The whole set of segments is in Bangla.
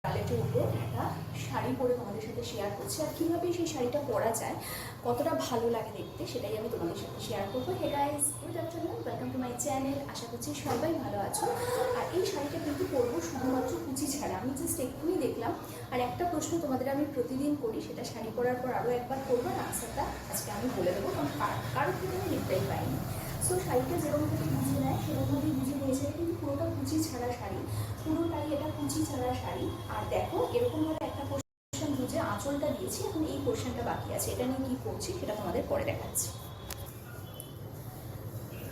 প্যালেটের উপর একটা শাড়ি পরে তোমাদের সাথে শেয়ার করছি, আর কীভাবে সেই শাড়িটা পরা যায়, কতটা ভালো লাগে দেখতে, সেটাই আমি তোমাদের সাথে শেয়ার করবো। Hey guys, good afternoon, welcome to my channel. আশা করছি সবাই ভালো আছো। আর এই শাড়িটা কিন্তু পরবো শুধুমাত্র কুচি ছাড়া। আমি জাস্ট এক্ষুনি দেখলাম, আর একটা প্রশ্ন তোমাদের আমি প্রতিদিন করি, সেটা শাড়ি পরার পর আরও একবার করবো, আর আনসারটা আজকে আমি বলে দেবো, কারণ কারোর থেকে আমি রিপ্লাই পাইনি। সো শাড়িটা যেরকমভাবে বুঝে নেয় সেরকমভাবেই বুঝে নিয়েছে, কিন্তু পুরোটা কুচি ছাড়া শাড়ি, পুরোটাই এটা কুচি ছাড়া শাড়ি। আর দেখো এরকমভাবে একটা পোর্শন বুঝে আঁচলটা দিয়েছি, এখন এই পোর্শনটা বাকি আছে, এটা নিয়ে কী করছি সেটা তোমাদের পরে দেখাচ্ছি।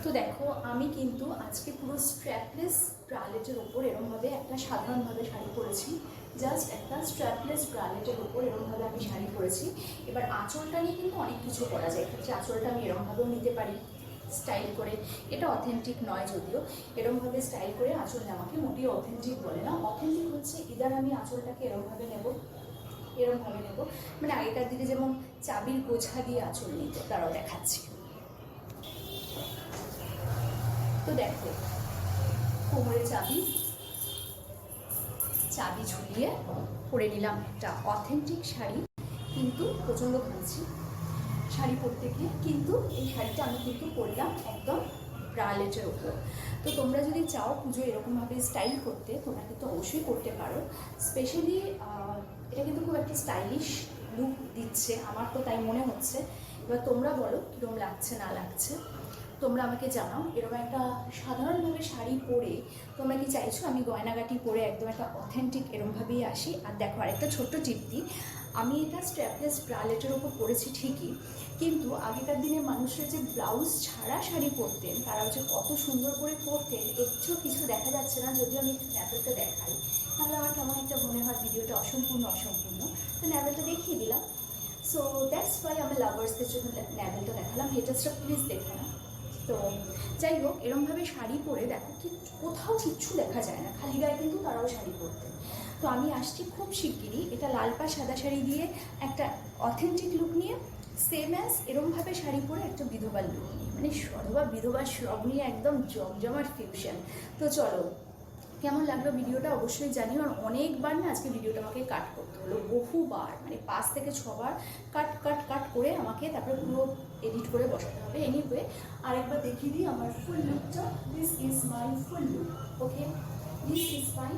তো দেখো আমি কিন্তু আজকে পুরো স্ট্র্যাপলেস ব্রালেটের ওপর এরকমভাবে একটা সাধারণভাবে শাড়ি পরেছি, জাস্ট একটা স্ট্র্যাপলেস ব্রালেটের ওপর এরকমভাবে আমি শাড়ি পরেছি। এবার আঁচলটা নিয়ে কিন্তু অনেক কিছু করা যায়, এক্ষেত্রে আঁচলটা আমি এরকমভাবেও নিতে পারি স্টাইল করে, এটা অথেন্টিক নয় যদিও, এরকমভাবে স্টাইল করে আঁচল নেওয়াকে মোটেই অথেন্টিক বলে না। অথেন্টিক হচ্ছে ইদার আমি আঁচলটাকে এরকমভাবে নেব, এরকমভাবে নেব, মানে আগেকার দিনে যেমন চাবির গোছা দিয়ে আঁচল নিত, তারাও দেখাচ্ছি। তো দেখো কোমরে চাবি ঝুলিয়ে পরে নিলাম একটা অথেন্টিক শাড়ি, কিন্তু প্রচণ্ড ঘুরছি শাড়ি পরতে গিয়ে, কিন্তু এই শাড়িটা আমি কিন্তু পরলাম একদম ব্রালেটের ওপর। তো তোমরা যদি চাও পুজো এরকমভাবে স্টাইল করতে, তোমরা কিন্তু অবশ্যই করতে পারো। স্পেশালি এটা কিন্তু খুব একটা স্টাইলিশ লুক দিচ্ছে, আমার তো তাই মনে হচ্ছে। এবার তোমরা বলো কীরকম লাগছে না লাগছে, তোমরা আমাকে জানাও। এরকম একটা সাধারণভাবে শাড়ি পরে তোমরা কি চাইছো আমি গয়নাগাটি পরে একদম একটা অথেন্টিক এরমভাবেই আসি? আর দেখো আরেকটা ছোট্ট টিপ্তি, আমি এটা স্ট্র্যাপলেস ব্রালেটের ওপর পরেছি ঠিকই, কিন্তু আগেকার দিনে মানুষরা যে ব্লাউজ ছাড়া শাড়ি পরতেন, তারাও যে কত সুন্দর করে পরতেন, একটু কিছু দেখা যাচ্ছে না, যদিও আমি ন্যাভেলটা দেখাই, তাহলে আমার কেমন একটা মনে হয় ভিডিওটা অসম্পূর্ণ, তো ন্যাভেলটা দেখিয়ে দিলাম। সো দ্যাটস ওয়াই আমি লাভার্সদের জন্য ন্যাভেলটা দেখালাম, হেটার্সটা প্লিজ দেখে না। তো যাই হোক, এরমভাবে শাড়ি পরে দেখো কি কোথাও কিচ্ছু দেখা যায় না, খালি গায়ে কিন্তু তারাও শাড়ি পরতেন। তো আমি আসছি খুব শিগগিরই এটা লাল পা সাদা শাড়ি দিয়ে একটা অথেন্টিক লুক নিয়ে, সেম অ্যাজ এরমভাবে শাড়ি পরে একটা বিধবার লুক নিয়ে, মানে সধবা বিধবার সব নিয়ে একদম জমজমাট ফিউশন। তো চলো, কেমন লাগলো ভিডিওটা অবশ্যই জানিও। আর অনেকবার না আজকে ভিডিওটা আমাকে কাট করতে হলো, বহুবার, মানে 5 থেকে 6 বার কাট করে আমাকে তারপরে পুরো এডিট করে বসাতে হবে। এনিওয়ে আরেকবার দেখিয়ে দিই আমার ফুল লুকটা। This is my full look, okay, this is my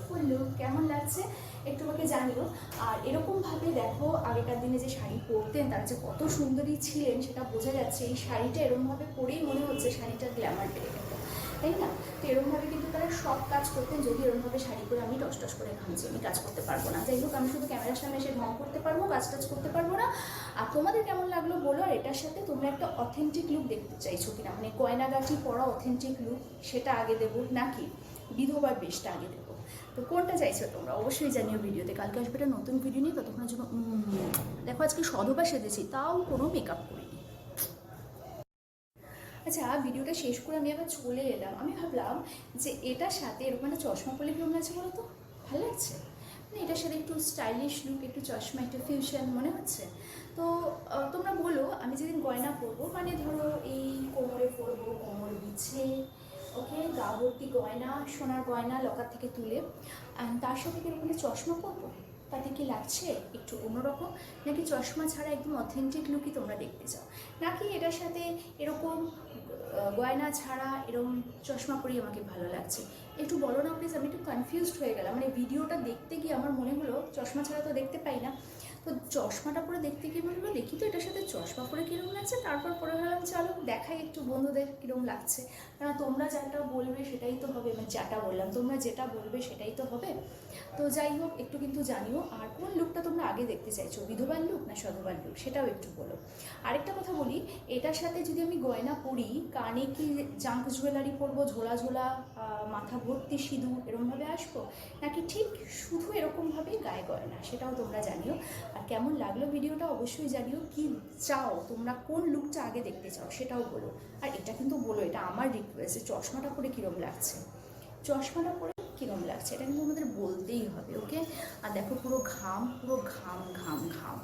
full look. কেমন লাগছে একটু আমাকে জানিও। আর এরকমভাবে দেখো আগেকার দিনে যে শাড়ি পরতেন তারা যে কত সুন্দরী ছিলেন সেটা বোঝা যাচ্ছে, এই শাড়িটা এরকমভাবে পরেই মনে হচ্ছে শাড়িটার গ্ল্যামার বেড়ে গেল, তাই না? তো এরকমভাবে কিন্তু তারা সব কাজ করতেন, যদি এরকমভাবে শাড়ি পরে আমি টস করে ঘামছি, আমি কাজ করতে পারবো না। যাই হোক, আমি শুধু ক্যামেরার সামনে এসে ঢং করতে পারবো, কাজ করতে পারবো না। আর তোমাদের কেমন লাগলো বলো, আর এটার সাথে তোমরা একটা অথেন্টিক লুক দেখতে চাইছো কিনা, মানে গয়নাগাটি পরা অথেন্টিক লুক, সেটা আগে দেবো নাকি বিধবার বেশটা আগে দেবো? তো কোনটা চাইছো তোমরা অবশ্যই জানিও ভিডিওতে। কালকে আসবে একটা নতুন ভিডিও নিয়ে, ততক্ষণের জন্য দেখো আজকে সধবা সেজেছি, তাও কোনো মেকআপ করিনি। আচ্ছা, ভিডিওটা শেষ করে আমি আবার চলে এলাম, আমি ভাবলাম যে এটার সাথে এরকম একটা চশমা পরলে কেমন আছে বলো তো, ভালো লাগছে? মানে এটার সাথে একটু স্টাইলিশ লুক, একটু চশমা, একটু ফিউশন মনে হচ্ছে। তো তোমরা বলো, আমি যেদিন গয়না পরবো, মানে ধরো এই কোমরে পরবো, কোমর বিছে, ওকে, গা ভর্তি গয়না, সোনার গয়না লকার থেকে তুলে, তার সাথে কিরকম চশমা পরবো, তাতে কি লাগছে একটু অন্যরকম? নাকি চশমা ছাড়া একদম অথেন্টিক লুকই তোমরা দেখতে চাও? নাকি এটার সাথে এরকম গয়না ছাড়া এরকম চশমা পরেই আমাকে ভালো লাগছে? একটু বলো না প্লিজ, আমি একটু কনফিউজড হয়ে গেলাম। মানে ভিডিওটা দেখতে গিয়ে আমার মনে হলো চশমা ছাড়া তো দেখতে পাই না, তো চশমাটা পরে দেখতে গিয়ে মনে হলো দেখি তো এটার সাথে চশমা পরে কীরকম লাগছে, তারপর পরে ভাবলাম চলো দেখাই একটু বন্ধুদের কীরকম লাগছে। কারণ তোমরা যেটা বলবে সেটাই তো হবে, মানে যেটা বললাম, তোমরা যেটা বলবে সেটাই তো হবে। তো যাই হোক, একটু কিন্তু জানিও। আর কোন লুকটা তোমরা আগে দেখতে চাইছো, বিধবার লুক না সধবার লুক, সেটাও একটু বলো। আরেকটা কথা বলি, এটার সাথে যদি আমি গয়না পরি, কানে কি জাঙ্ক জুয়েলারি পরবো, ঝোলা ঝোলা, মাথা ভর্তি সিঁদুর, এরকমভাবে আসবো, নাকি ঠিক শুধু এরকমভাবেই গায়ে গয়না, সেটাও তোমরা জানিও। আর কেমন লাগলো ভিডিওটা অবশ্যই জানিও, কি চাও তোমরা, কোন লুকটা আগে দেখতে চাও সেটাও বলো। আর এটা কিন্তু বলো, এটা আমার রিকোয়েস্ট, চশমাটা পরে কীরকম লাগছে, চশমাটা পরে কীরকম লাগছে, এটা কিন্তু আমাদের বলতেই হবে, ওকে? আর দেখো পুরো ঘাম, পুরো ঘাম ঘাম ঘাম।